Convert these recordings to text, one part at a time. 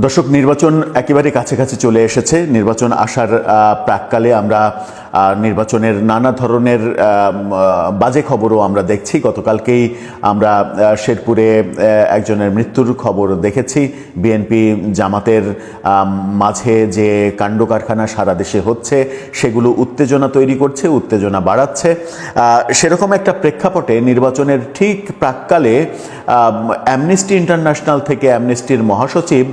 দর্শক, নির্বাচন একেবারে কাছাকাছি চলে এসেছে। নির্বাচন আসার প্রাককালে আমরা নির্বাচনের নানা ধরনের বাজে খবরও আমরা দেখছি। গতকালকেই আমরা শেরপুরে একজনের মৃত্যুর খবর দেখেছি। বিএনপি জামাতের মাঝে যে কাণ্ড কারখানা সারা দেশে হচ্ছে সেগুলো উত্তেজনা তৈরি করছে, উত্তেজনা বাড়াচ্ছে। সেরকম একটা প্রেক্ষাপটে নির্বাচনের ঠিক প্রাককালে অ্যামনেস্টি ইন্টারন্যাশনাল থেকে অ্যামনেস্টির মহাসচিব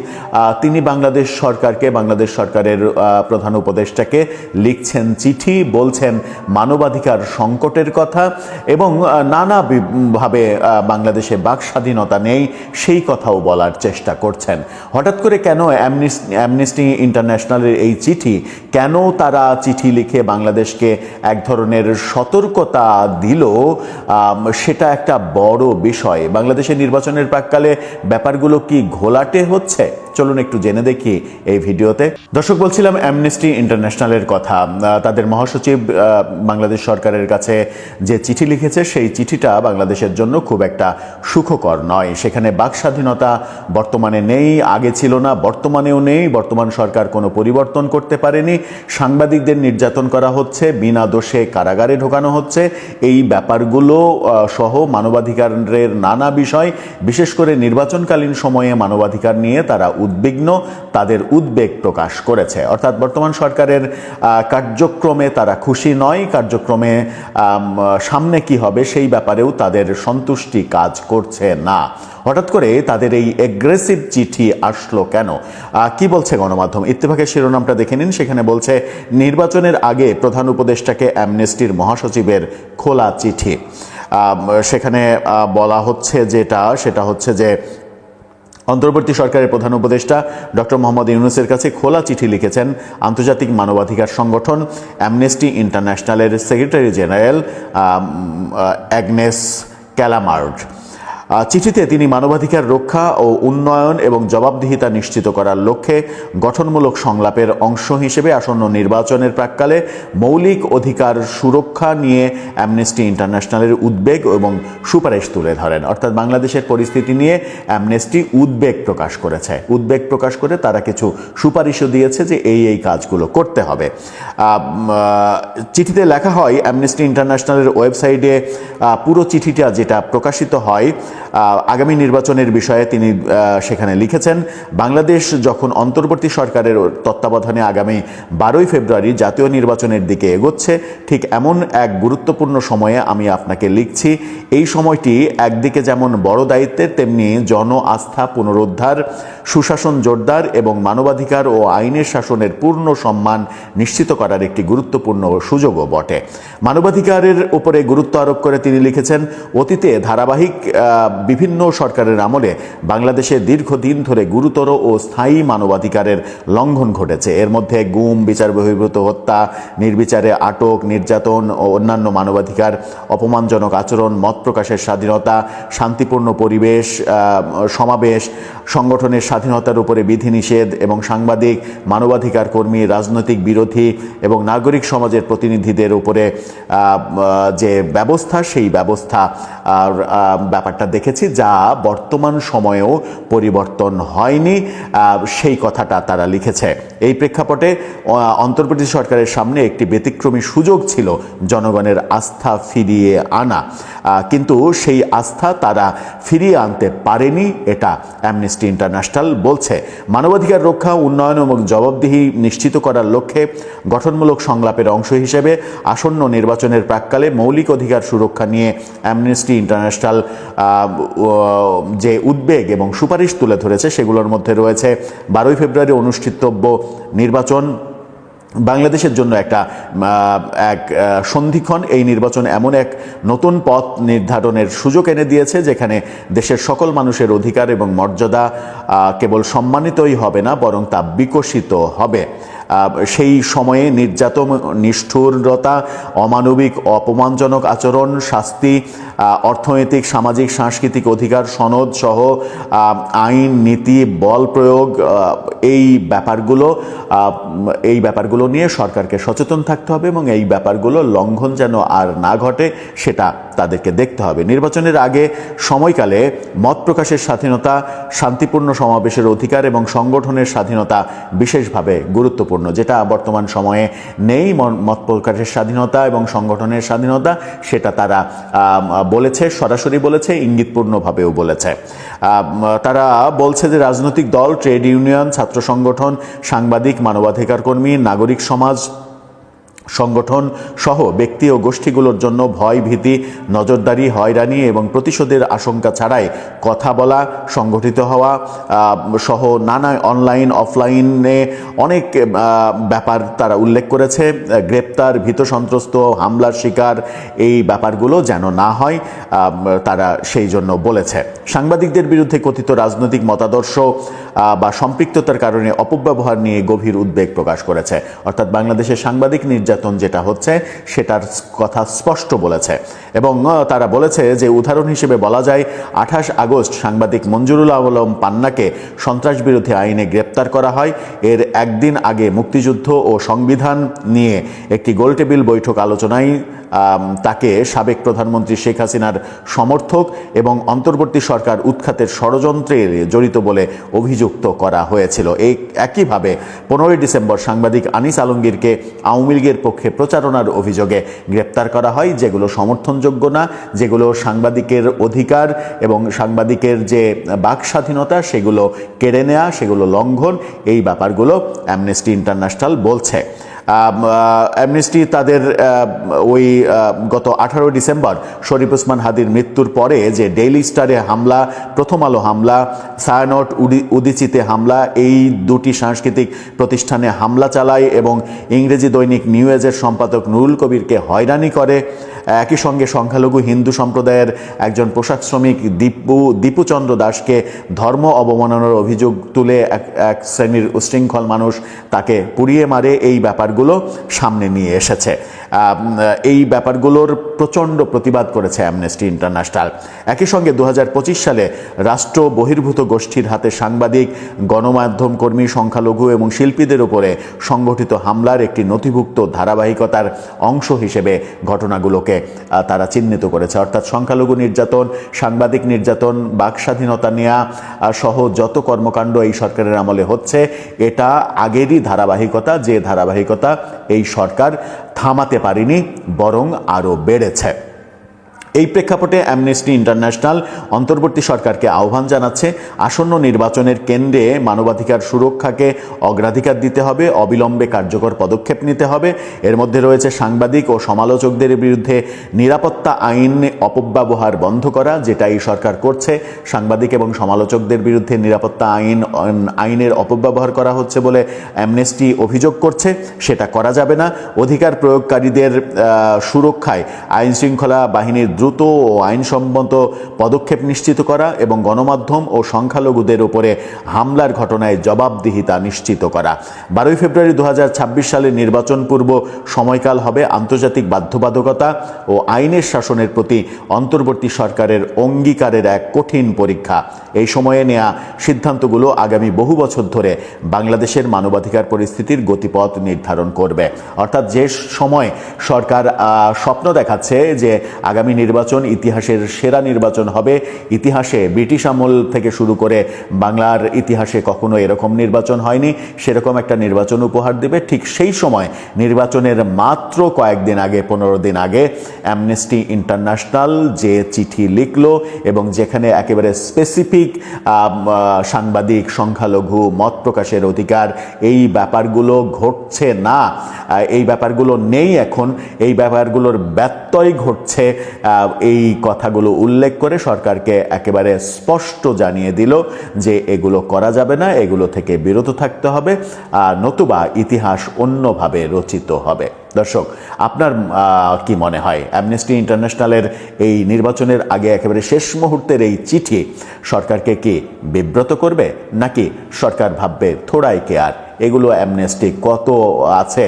তিনি বাংলাদেশ সরকারকে, বাংলাদেশ সরকারের প্রধান উপদেষ্টাকে লিখছেন চিঠি, বলছেন মানবাধিকার সংকটের কথা এবং নানাভাবে বাংলাদেশে বাক স্বাধীনতা নেই সেই কথাও বলার চেষ্টা করছেন। হঠাৎ করে কেন অ্যামনেস্টি ইন্টারন্যাশনালের এই চিঠি, কেন তারা চিঠি লিখে বাংলাদেশকে এক ধরনের সতর্কতা দিল, সেটা একটা বড় বিষয়। বাংলাদেশের নির্বাচনের প্রাককালে ব্যাপারগুলো কি ঘোলাটে হচ্ছে? চলুন একটু জেনে দেখি এই ভিডিওতে। দর্শক, বলছিলাম অ্যামনেস্টি ইন্টারন্যাশনালের কথা। তাদের মহাসচিব বাংলাদেশ সরকারের কাছে যে চিঠি লিখেছে সেই চিঠিটা বাংলাদেশের জন্য খুব একটা সুখকর নয়। সেখানে বাক স্বাধীনতা বর্তমানে নেই, আগে ছিল না, বর্তমানেও নেই। বর্তমান সরকার কোনো পরিবর্তন করতে পারেনি। সাংবাদিকদের নির্যাতন করা হচ্ছে, বিনা দোষে কারাগারে ঢোকানো হচ্ছে। এই ব্যাপারগুলো সহ মানবাধিকারের নানা বিষয়, বিশেষ করে নির্বাচনকালীন সময়ে মানবাধিকার নিয়ে তারা উদ্বিগ্ন, তাদের উদ্বেগ প্রকাশ করেছে। অর্থাৎ বর্তমান সরকারের কার্যক্রমে তারা খুশি নয়, কার্যক্রমে সামনে কি হবে সেই ব্যাপারেও তাদের সন্তুষ্টি কাজ করছে না। হঠাৎ করে তাদের এই এগ্রেসিভ চিঠি আসলো কেন? কি বলছে গণমাধ্যম? ইত্তেফাকের শিরোনামটা দেখে নিন। সেখানে বলছে, নির্বাচনের আগে প্রধান উপদেষ্টাকে অ্যামনেস্টির মহাসচিবের খোলা চিঠি। সেখানে বলা হচ্ছে সেটা হচ্ছে যে অন্তর্বর্তী সরকারের প্রধান উপদেষ্টা ডক্টর মোহাম্মদ ইউনূসের কাছে খোলা চিঠি লিখেছেন আন্তর্জাতিক মানবাধিকার সংগঠন অ্যামনেস্টি ইন্টারন্যাশনালের সেক্রেটারি জেনারেল অ্যাগনেস ক্যালামার্ড। চিঠিতে তিনি মানবাধিকার রক্ষা ও উন্নয়ন এবং জবাবদিহিতা নিশ্চিত করার লক্ষ্যে গঠনমূলক সংলাপের অংশ হিসেবে আসন্ন নির্বাচনের প্রাককালে মৌলিক অধিকার সুরক্ষা নিয়ে অ্যামনেস্টি ইন্টারন্যাশনালের উদ্বেগ এবং সুপারিশ তুলে ধরেন। অর্থাৎ বাংলাদেশের পরিস্থিতি নিয়ে অ্যামনেস্টি উদ্বেগ প্রকাশ করেছে। উদ্বেগ প্রকাশ করে তারা কিছু সুপারিশও দিয়েছে যে এই কাজগুলো করতে হবে। চিঠিতে লেখা হয়, অ্যামনেস্টি ইন্টারন্যাশনালের ওয়েবসাইটে পুরো চিঠিটা যেটা প্রকাশিত হয় আগামী নির্বাচনের বিষয়ে তিনি সেখানে লিখেছেন, বাংলাদেশ যখন অন্তর্বর্তী সরকারের তত্ত্বাবধানে আগামী 12ই ফেব্রুয়ারি জাতীয় নির্বাচনের দিকে এগোচ্ছে, ঠিক এমন এক গুরুত্বপূর্ণ সময়ে আমি আপনাকে লিখছি। এই সময়টি একদিকে যেমন বড় দায়িত্বের, তেমনি জন আস্থা পুনরুদ্ধার, সুশাসন জোরদার এবং মানবাধিকার ও আইনের শাসনের পূর্ণ সম্মান নিশ্চিত করার একটি গুরুত্বপূর্ণ সুযোগও বটে। মানবাধিকারের উপরে গুরুত্ব আরোপ করে তিনি লিখেছেন, অতীতে ধারাবাহিক বিভিন্ন সরকারের আমলে বাংলাদেশে দীর্ঘদিন ধরে গুরুতর ও স্থায়ী মানবাধিকারের লঙ্ঘন ঘটেছে। এর মধ্যে গুম, বিচার বহির্ভূত হত্যা, নির্বিচারে আটক, নির্যাতন ও অন্যান্য মানবাধিকার অপমানজনক আচরণ, মত প্রকাশের স্বাধীনতা, শান্তিপূর্ণ পরিবেশ, সমাবেশ, সংগঠনের স্বাধীনতার উপরে বিধিনিষেধ এবং সাংবাদিক, মানবাধিকার কর্মী, রাজনৈতিক বিরোধী এবং নাগরিক সমাজের প্রতিনিধিদের উপরে যে ব্যবস্থা, সেই ব্যবস্থা ব্যাপারটা দেখেছি যা বর্তমান সময়েও পরিবর্তন হয়নি, সেই কথাটা তারা লিখেছে। এই প্রেক্ষাপটে অন্তর্বর্তী সরকারের সামনে একটি ব্যতিক্রমী সুযোগ ছিল জনগণের আস্থা ফিরিয়ে আনা, কিন্তু সেই আস্থা তারা ফিরিয়ে আনতে পারেনি, এটা অ্যামনেস্টি ইন্টারন্যাশনাল বলছে। মানবাধিকার রক্ষা, উন্নয়ন এবং জবাবদিহি নিশ্চিত করার লক্ষ্যে গঠনমূলক সংলাপের অংশ হিসেবে আসন্ন নির্বাচনের প্রাককালে মৌলিক অধিকার সুরক্ষা নিয়ে অ্যামনেস্টি ইন্টারন্যাশনাল যে উদ্বেগ এবং সুপারিশ তুলে ধরেছে সেগুলোর মধ্যে রয়েছে 12ই ফেব্রুয়ারি অনুষ্ঠিতব্য নির্বাচন বাংলাদেশের জন্য এক সন্ধিক্ষণ। এই নির্বাচন এমন এক নতুন পথ নির্ধারণের সুযোগ এনে দিয়েছে যেখানে দেশের সকল মানুষের অধিকার এবং মর্যাদা কেবল সম্মানিতই হবে না, বরং তা বিকশিত হবে। সেই সময়ে নির্যাতন, নিষ্ঠুরতা, অমানবিক অপমানজনক আচরণ, শাস্তি, অর্থনৈতিক, সামাজিক, সাংস্কৃতিক অধিকার সনদ সহ আইন, নীতি, বল প্রয়োগ, এই ব্যাপারগুলো নিয়ে সরকারকে সচেতন থাকতে হবে এবং এই ব্যাপারগুলো লঙ্ঘন যেন আর না ঘটে সেটা তাদেরকে দেখতে হবে। নির্বাচনের আগে সময়কালে মত প্রকাশের স্বাধীনতা, শান্তিপূর্ণ সমাবেশের অধিকার এবং সংগঠনের স্বাধীনতা বিশেষভাবে গুরুত্বপূর্ণ, যেটা বর্তমান সময়ে নেই। মত প্রকাশের স্বাধীনতা এবং সংগঠনের স্বাধীনতা সেটা তারা বলেছে, সরাসরি বলেছে, ইঙ্গিতপূর্ণভাবেও বলেছে। তারা বলছে যে রাজনৈতিক দল, ট্রেড ইউনিয়ন, ছাত্র সংগঠন, সাংবাদিক, মানবাধিকার কর্মী, নাগরিক সমাজ সংগঠন সহ ব্যক্তি ও গোষ্ঠীগুলোর জন্য ভয়, ভীতি, নজরদারি, হয়রানি এবং প্রতিশোধের আশঙ্কা ছাড়াই কথা বলা, সংগঠিত হওয়া সহ নানা অনলাইন অফলাইনে অনেক ব্যাপার তারা উল্লেখ করেছে। গ্রেপ্তার, ভীত সন্ত্রস্ত, হামলার শিকার এই ব্যাপারগুলো যেন না হয় তারা সেই জন্য বলেছে। সাংবাদিকদের বিরুদ্ধে কথিত রাজনৈতিক মতাদর্শ বা সম্পৃক্ততার কারণে অপব্যবহার নিয়ে গভীর উদ্বেগ প্রকাশ করেছে। অর্থাৎ বাংলাদেশের সাংবাদিক নির্যাতন যেটা হচ্ছে সেটার কথা স্পষ্ট বলেছে এবং তারা বলেছে যে উদাহরণ হিসেবে বলা যায় 28 আগস্ট সাংবাদিক মঞ্জুরুল আলম পান্নাকে সন্ত্রাস বিরোধী আইনে গ্রেপ্তার করা হয়। এর একদিন আগে মুক্তিযুদ্ধ ও সংবিধান নিয়ে একটি গোলটেবিল বৈঠক আলোচনায় তাকে সাবেক প্রধানমন্ত্রী শেখ হাসিনার সমর্থক এবং অন্তর্বর্তী সরকার উৎখাতের ষড়যন্ত্রে জড়িত বলে অভিযুক্ত করা হয়েছিল। এই একইভাবে 15 ডিসেম্বর সাংবাদিক আনিস আলমগীরকে আওয়ামী লীগের পক্ষে প্রচারণার অভিযোগে গ্রেপ্তার করা হয়, যেগুলো সমর্থনযোগ্য না, যেগুলো সাংবাদিকের অধিকার এবং সাংবাদিকের যে বাক স্বাধীনতা সেগুলো কেড়ে নেওয়া, সেগুলো লঙ্ঘন, এই ব্যাপারগুলো অ্যামনেস্টি ইন্টারন্যাশনাল বলছে। অ্যামনেস্টি তাদের ওই গত 18 ডিসেম্বর শরীফ ওসমান হাদির মৃত্যুর পরে যে ডেইলি স্টারে হামলা, প্রথম আলো হামলা, ছায়ানট উদীচিতে হামলা, এই দুটি সাংস্কৃতিক প্রতিষ্ঠানে হামলা চালায় এবং ইংরেজি দৈনিক নিউ এজের সম্পাদক নুরুল কবিরকে হয়রানি করে। একই সঙ্গে সংখ্যালঘু হিন্দু সম্প্রদায়ের একজন পোশাক শ্রমিক দীপুচন্দ্র দাসকে ধর্ম অবমাননার অভিযোগ তুলে এক শ্রেণীর উশৃঙ্খল মানুষ তাকে পুড়িয়ে মারে। এই ব্যাপারগুলো সামনে নিয়ে এসেছে। এই ব্যাপারগুলোর প্রচণ্ড প্রতিবাদ করেছে অ্যামনেস্টি ইন্টারন্যাশনাল। একই সঙ্গে 2025 সালে রাষ্ট্র বহির্ভূত গোষ্ঠীর হাতে সাংবাদিক, গণমাধ্যম কর্মী, সংখ্যালঘু এবং শিল্পীদের উপরে সংগঠিত হামলার একটি নথিভুক্ত ধারাবাহিকতার অংশ হিসেবে ঘটনাগুলোকে তারা চিহ্নিত করেছে। অর্থাৎ সংখ্যালঘু নির্যাতন, সাংবাদিক নির্যাতন, বাক স্বাধীনতা নেওয়া সহ যত কর্মকাণ্ড এই সরকারের আমলে হচ্ছে এটা আগেরই ধারাবাহিকতা, যে ধারাবাহিকতা এই সরকার থামাতে পারেনি, বরং আরও বেড়েছে। এই প্রেক্ষাপটে অ্যামনেস্টি ইন্টারন্যাশনাল অন্তর্বর্তী সরকারকে আহ্বান জানাচ্ছে আসন্ন নির্বাচনের কেন্দ্রে মানবাধিকার সুরক্ষাকে অগ্রাধিকার দিতে হবে, অবিলম্বে কার্যকর পদক্ষেপ নিতে হবে। এর মধ্যে রয়েছে সাংবাদিক ও সমালোচকদের বিরুদ্ধে নিরাপত্তা আইন অপব্যবহার বন্ধ করা, যেটা এই সরকার করছে। সাংবাদিক এবং সমালোচকদের বিরুদ্ধে নিরাপত্তা আইনের অপব্যবহার করা হচ্ছে বলে অ্যামনেস্টি অভিযোগ করছে, সেটা করা যাবে না। অধিকার প্রয়োগকারীদের সুরক্ষায় আইন শৃঙ্খলা বাহিনীর দ্রুত ও আইনসম্মত পদক্ষেপ নিশ্চিত করা এবং গণমাধ্যম ও সংখ্যালঘুদের উপরে হামলার ঘটনায় জবাবদিহিতা নিশ্চিত করা। 12 ফেব্রুয়ারি 2026 সালে নির্বাচন পূর্ব সময়কাল হবে আন্তর্জাতিক বাধ্যবাধকতা ও আইনের শাসনের প্রতি অন্তর্বর্তী সরকারের অঙ্গীকারের এক কঠিন পরীক্ষা। এই সময়ে নেওয়া সিদ্ধান্তগুলো আগামী বহু বছর ধরে বাংলাদেশের মানবাধিকার পরিস্থিতির গতিপথ নির্ধারণ করবে। অর্থাৎ যে সময় সরকার স্বপ্ন দেখাচ্ছে যে আগামী নির্বাচন ইতিহাসের সেরা নির্বাচন হবে, ইতিহাসে ব্রিটিশ আমল থেকে শুরু করে বাংলার ইতিহাসে কখনো এরকম নির্বাচন হয়নি, সেরকম একটা নির্বাচন উপহার দেবে, ঠিক সেই সময় নির্বাচনের মাত্র কয়েকদিন আগে, 15 দিন আগে অ্যামনেস্টি ইন্টারন্যাশনাল যে চিঠি লিখলো এবং যেখানে একেবারে স্পেসিফিক সাংবাদিক, সংখ্যালঘু, মত প্রকাশের অধিকার, এই ব্যাপারগুলো ঘটছে না, এই ব্যাপারগুলো নেই এখন, এই ব্যাপারগুলোর ব্যত্যয় ঘটছে, এই কথাগুলো উল্লেখ করে সরকারকে একেবারে স্পষ্ট জানিয়ে দিল যে এগুলো করা যাবে না, এগুলো থেকে বিরত থাকতে হবে, নতুবা ইতিহাস অন্যভাবে রচিত হবে। দর্শক, আপনার কি মনে হয় অ্যামনেস্টি ইন্টারন্যাশনালের এই নির্বাচনের আগে একেবারে শেষ মুহূর্তের এই চিঠি সরকারকে কি বিব্রত করবে, নাকি সরকার ভাববে থোড়াই কেয়ার, এগুলো অ্যামনেস্টি কত আছে?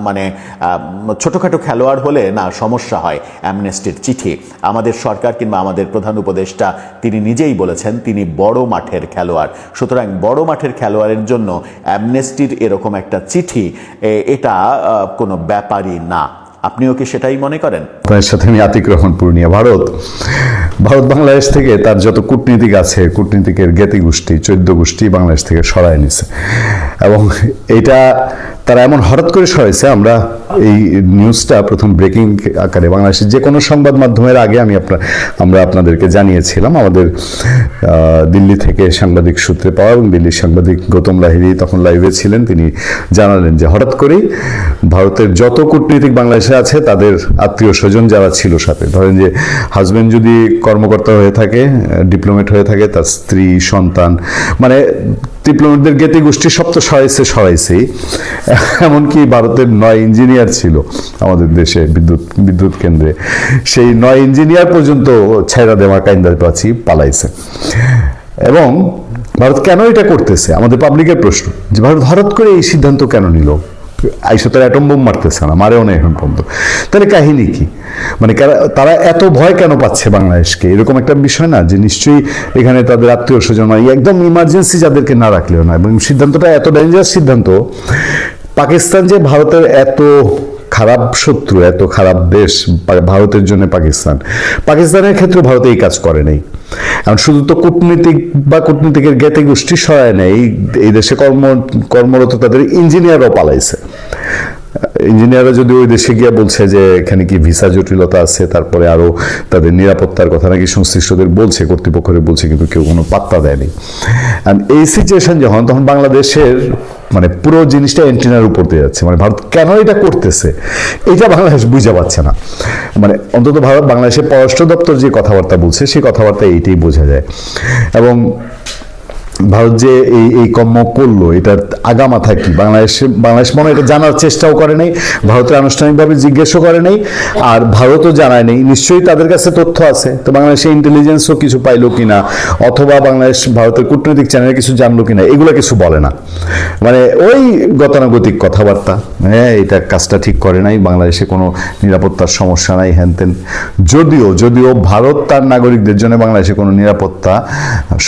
মানে ছোটোখাটো খেলোয়াড় হলে না সমস্যা হয় অ্যামনেস্টির চিঠি। আমাদের সরকার কিংবা আমাদের প্রধান উপদেষ্টা তিনি নিজেই বলেছেন তিনি বড় মাঠের খেলোয়াড়, সুতরাং বড় মাঠের খেলোয়াড়ের জন্য অ্যামনেস্টির এরকম একটা চিঠি এটা কোনো ব্যাপারই না। আপনিও কি সেটাই মনে করেন? আপনার সাথে আমি আতিক রহমান পূর্ণিয়া। ভারত বাংলাদেশ থেকে তার যত কূটনীতিক আছে, কূটনীতিকের জ্ঞাতি গোষ্ঠী 14 গোষ্ঠী বাংলাদেশ থেকে সরায় নিছে, এবং এটা তারা এমন হঠাৎ করে সরাইছে। আমরা এই নিউজটা প্রথম ব্রেকিং আকারে বাংলাদেশের যে কোনো সংবাদ মাধ্যমের আগে আমরা আপনাদেরকে জানিয়েছিলাম। আমাদের দিল্লি থেকে সাংবাদিক সূত্রে পাওয়া, এবং দিল্লির সাংবাদিক গৌতম লাহিড়ী তখন লাইভে ছিলেন, তিনি জানালেন যে হঠাৎ করেই ভারতের যত কূটনীতিক বাংলাদেশে আছে তাদের আত্মীয় স্বজন যারা ছিল সাথে, ধরেন যে হাজবেন্ড যদি কর্মকর্তা হয়ে থাকে, ডিপ্লোমেট হয়ে থাকে, তার স্ত্রী সন্তান, মানে ডিপ্লোমেটদের জ্ঞাতি গোষ্ঠী সব তো সরাইছেই। এমনকি ভারতের 9 ইঞ্জিনিয়ার ছিল আমাদের দেশে বিদ্যুৎ কেন্দ্রে, সেই 9 ইঞ্জিনিয়ার পর্যন্ত ছাইরা দেওয়া কাইন্দার পাচ্ছি পালাইছে। এবং ভারত কেন এটা করতেছে, আমাদের পাবলিকের প্রশ্ন, যে ভারত হঠাৎ করে এই সিদ্ধান্ত কেন নিল? আইসো তারা অ্যাটম বোম মারতেছে না, মারেও না এখন পর্যন্ত, তাহলে কাহিনী কি? মানে তারা এত ভয় কেন পাচ্ছে বাংলাদেশকে? এরকম একটা বিষয় না যে নিশ্চয়ই এখানে তাদের আত্মীয় স্বজন একদম ইমার্জেন্সি যাদেরকে না রাখলেও না। এবং সিদ্ধান্তটা এত ডেঞ্জারাস সিদ্ধান্ত। পাকিস্তান যে ভারতের এত খারাপ শত্রু, এত খারাপ দেশ ভারতের জন্য পাকিস্তানের ক্ষেত্রে ভারত এই কাজ করে নাই। এখন শুধু তো কূটনীতিক বা কূটনীতিকের জ্ঞাতি গোষ্ঠী সরায় নেই, এই দেশে কর্মরত তাদের ইঞ্জিনিয়ারও পালাইছে। ইঞ্জিনিয়াররা যদি ওই দেশে গিয়ে বলছে যে এখানে কি ভিসা জটিলতা আছে, তারপরে আরো তাদের নিরাপত্তার কথা নাকি সংশ্লিষ্টদের বলছে, কর্তৃপক্ষের বলছে, কিন্তু কেউ কোনো পাত্তা দেয়নি। এই সিচুয়েশন যখন, তখন বাংলাদেশের মানে পুরো জিনিসটা এন্টিনার উপর দিয়ে যাচ্ছে। মানে ভারত কেন এটা করতেছে এটা বাংলাদেশ বুঝে পাচ্ছে না। মানে অন্তত বাংলাদেশের পররাষ্ট্র দপ্তর যে কথাবার্তা বলছে সেই কথাবার্তা এইটাই বোঝা যায়। এবং ভারত যে এই কর্ম করলো এটার আগামাথা কি, বাংলাদেশ মনে এটা জানার চেষ্টাও করে নাই, ভারতের আনুষ্ঠানিকভাবে জিজ্ঞেসও করে নাই, আর ভারতও জানায় নেই। নিশ্চয়ই তাদের কাছে তথ্য আছে, তো বাংলাদেশের ইন্টেলিজেন্সও কিছু পাইলো কিনা, অথবা ভারতের কূটনৈতিক চ্যানেলে কিছু জানলো কিনা, এগুলো কিছু বলে না। মানে ওই গতানুগতিক কথাবার্তা, হ্যাঁ এটা কাজটা ঠিক করে নাই, বাংলাদেশে কোনো নিরাপত্তার সমস্যা নাই, হ্যানতেন। যদিও ভারত তার নাগরিকদের জন্য বাংলাদেশে কোনো নিরাপত্তা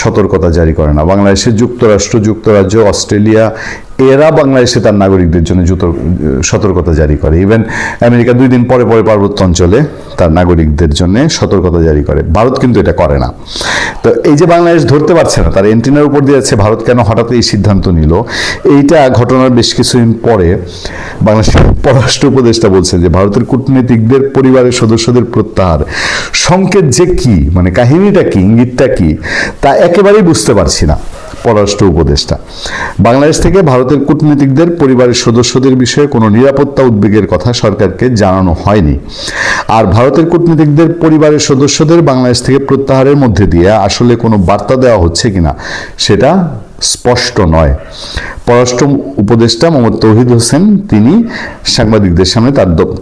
সতর্কতা জারি করে না। বাংলাদেশের যুক্তরাজ্য, অস্ট্রেলিয়া এরা বাংলাদেশে তার নাগরিকদের জন্য সতর্কতা জারি করে। ইভেন আমেরিকা 2 দিন পরে পার্বত্য অঞ্চলে তার নাগরিকদের জন্য সতর্কতা জারি করে। ভারত কিন্তু এটা করে না। তো এই যে বাংলাদেশ ধরতে পারছে না, তার এন্টিনার উপর দিয়ে যাচ্ছে, ভারত কেন হঠাৎ এই সিদ্ধান্ত নিল, এইটা ঘটনার বেশ কিছুদিন পরে বাংলাদেশের পররাষ্ট্র উপদেষ্টা বলছে যে ভারতের কূটনীতিকদের পরিবারের সদস্যদের প্রত্যাহার সংকেত যে কি, মানে কাহিনীটা কি, ইঙ্গিতটা কি, তা একেবারেই বুঝতে পারছি না। পররাষ্ট্র উপদেষ্টা বাংলাদেশ থেকে ভারতের কূটনীতিকদের পরিবারের সদস্যদের বিষয়ে কোনো নিরাপত্তা উদ্বেগের কথা সরকারকে জানানো হয়নি। আর ভারতের কূটনীতিকদের পরিবারের সদস্যদের বাংলাদেশ থেকে প্রত্যাহারের মধ্যে দিয়ে আসলে কোনো বার্তা দেওয়া হচ্ছে কিনা সেটা স্পষ্ট নয়। পররাষ্ট্র উপদেষ্টা মোহাম্মদ তৌহিদ হোসেন তিনি সাংবাদিকদের সামনে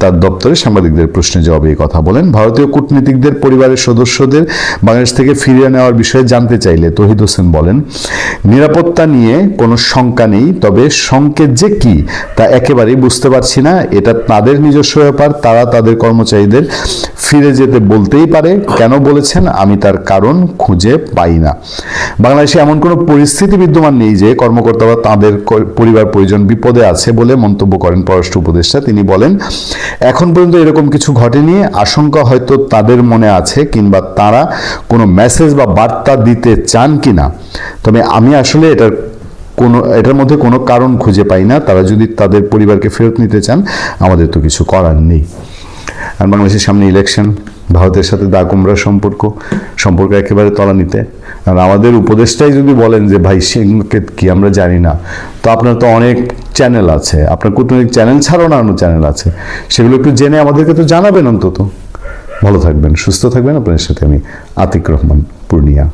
তার দপ্তরে সাংবাদিকদের প্রশ্নের জবাবে এই কথা বলেন। ভারতীয় কূটনীতিকদের পরিবারের সদস্যদের বাংলাদেশ থেকে ফিরিয়ে নেওয়ার বিষয়ে জানতে চাইলে তৌহিদ হোসেন বলেন, নিরাপত্তা নিয়ে কোনো শঙ্কা নেই, তবে সংকেত যে কি তা একেবারেই বুঝতে পারছি না। এটা তাদের নিজস্ব ব্যাপার, তারা তাদের কর্মচারীদের ফিরে যেতে বলতেই পারে। কেন বলেছেন আমি তার কারণ খুঁজে পাই না। বাংলাদেশে এমন কোনো পরিস্থিতি বিদ্যমান নেই যে কর্মকর্তা বা তাদের পরিবার পরিজন বিপদে আছে বলে মন্তব্য করেন পররাষ্ট্র উপদেষ্টা। তিনি বলেন, এখন পর্যন্ত এরকম কিছু ঘটেনি, আশঙ্কা হয়তো তাদের মনে আছে, কিংবা তারা কোনো মেসেজ বা বার্তা দিতে চান কিনা, তবে আমি আসলে এটার মধ্যে কোনো কারণ খুঁজে পাই না। তারা যদি তাদের পরিবারকে ফেরত নিতে চান, আমাদের তো কিছু করার নেই। আর বাংলাদেশের সামনে ইলেকশন, ভারতের সাথে দাকুমরার সম্পর্ক একেবারে তলানিতে। আর আমাদের উপদেষ্টাই যদি বলেন যে ভাই সংকেত কি আমরা জানি না, তো আপনার তো অনেক চ্যানেল আছে, আপনার কূটনৈতিক চ্যানেল ছাড়াও নানান চ্যানেল আছে, সেগুলো একটু জেনে আমাদেরকে তো জানাবেন অন্তত। ভালো থাকবেন, সুস্থ থাকবেন। আপনাদের সাথে আমি আতিক রহমান পূর্ণিয়া।